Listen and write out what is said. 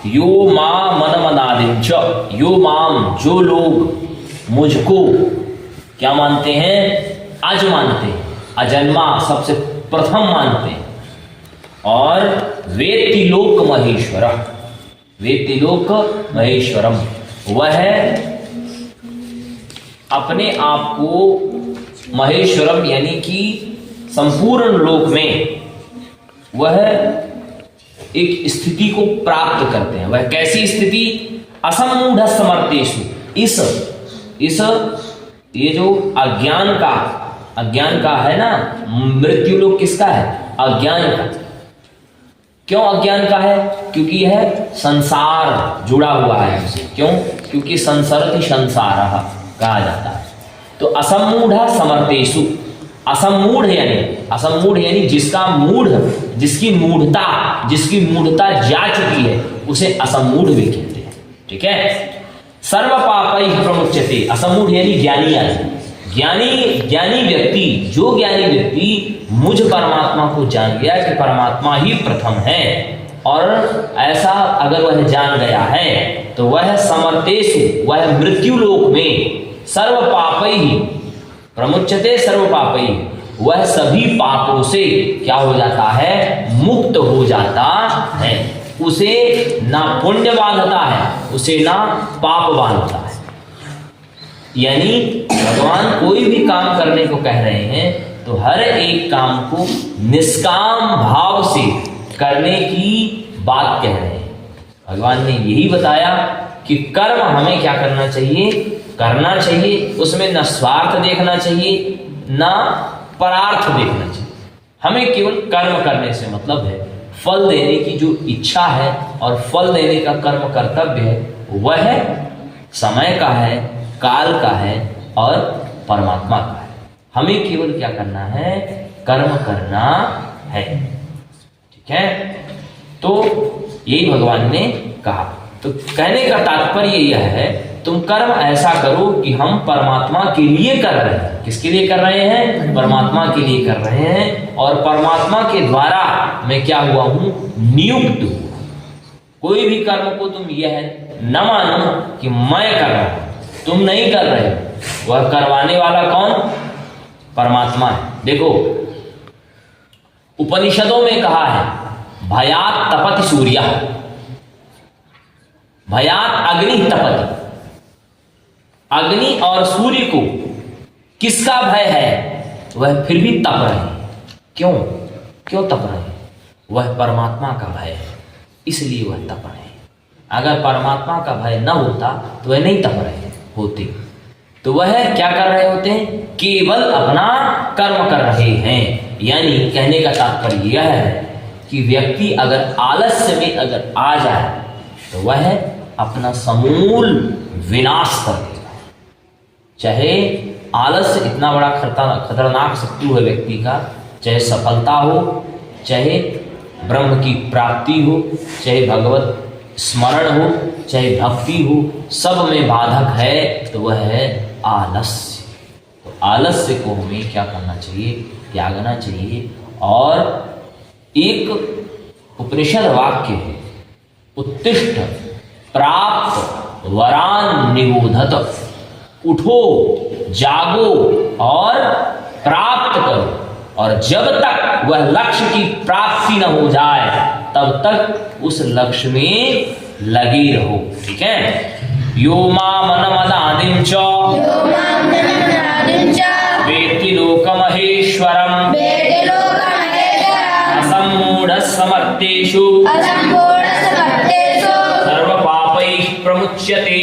यो मां मनमनादिं च, यो माम, जो लोग मुझको क्या मानते हैं, अज मानते हैं, अजन्मा सबसे प्रथम मानते हैं, और वेत्ति लोक महेश्वरम, वेत्ति लोक महेश्वरम, वह अपने आप को महेश्वरम यानी कि संपूर्ण लोक में वह एक स्थिति को प्राप्त करते हैं। वह कैसी स्थिति, असमूढ़ समर्थेषु, इस ये जो अज्ञान का है ना, मृत्यु लोक किसका है, अज्ञान का। क्यों अज्ञान का है, क्योंकि यह संसार जुड़ा हुआ है हमसे। क्यों, क्योंकि संसरति संसारः कहा जाता है। तो असमूढ़ समर्थेषु, असमूढ़ यानी जिसका मूढ़, जिसकी मूढ़ता जा चुकी है उसे असमूढ़ भी कहते हैं। ठीक है। सर्व पापैः प्रमुच्यते, असमूढ़ यानी ज्ञानी व्यक्ति, जो ज्ञानी व्यक्ति मुझ परमात्मा को जान गया कि परमात्मा ही प्रथम है, और ऐसा अगर वह जान गया है तो वह समर्थेषु, वह मृत्यु लोक में सर्व पापैः प्रमुच्यते, सर्व पापैः, वह सभी पापों से क्या हो जाता है, मुक्त हो जाता है। उसे ना पुण्य बांधता है, उसे ना पाप बांधता है। यानी भगवान कोई भी काम करने को कह रहे हैं तो हर एक काम को निष्काम भाव से करने की बात कह रहे हैं। भगवान ने यही बताया कि कर्म हमें क्या करना चाहिए, उसमें न स्वार्थ देखना चाहिए, न परार्थ देखना चाहिए। हमें केवल कर्म करने से मतलब है। फल देने की जो इच्छा है और फल देने का कर्म कर्तव्य है, वह समय का है, काल का है और परमात्मा का है। हमें केवल क्या करना है, कर्म करना है। ठीक है। तो यही भगवान ने कहा। तो कहने का तात्पर्य यह है, तुम कर्म ऐसा करो कि हम परमात्मा के लिए कर रहे हैं। किसके लिए कर रहे हैं, परमात्मा के लिए कर रहे हैं, और परमात्मा के द्वारा मैं क्या हुआ हूं, नियुक्त हुआ। कोई भी कर्म को तुम यह न मानो कि मैं कर रहा हूं, तुम नहीं कर रहे हो। वह करवाने वाला कौन, परमात्मा है। देखो उपनिषदों में कहा है, भयात् तपति सूर्यः, भयात् अग्नि तपति। अग्नि और सूर्य को किसका भय है, वह फिर भी तप रहे हैं। क्यों तप रहे हैं, वह परमात्मा का भय है, इसलिए वह तप रहे हैं। अगर परमात्मा का भय न होता तो वह नहीं तप रहे होते, तो वह क्या कर रहे होते हैं, केवल अपना कर्म कर रहे हैं। यानी कहने का तात्पर्य यह है कि व्यक्ति अगर आलस्य में अगर आ जाए तो वह अपना समूल विनाश कर देगा। चाहे आलस्य इतना बड़ा खतरनाक शत्रु है व्यक्ति का, चाहे सफलता हो, चाहे ब्रह्म की प्राप्ति हो, चाहे भगवत स्मरण हो, चाहे भक्ति हो, सब में बाधक है तो वह है आलस्य। तो आलस्य को हमें क्या करना चाहिए, त्यागना चाहिए। और एक उपनिषद वाक्य है, उत्तिष्ठ प्राप्त वरान निबोधत, उठो जागो और प्राप्त करो, और जब तक वह लक्ष्य की प्राप्ति न हो जाए तब तक उस लक्ष्य में लगे रहो। ठीक है। यो मां मनमदादिं च वेत्ति लोकमहेश्वरम् असम्मूढ़ समर्थेषु सर्वपापैः प्रमुच्यते।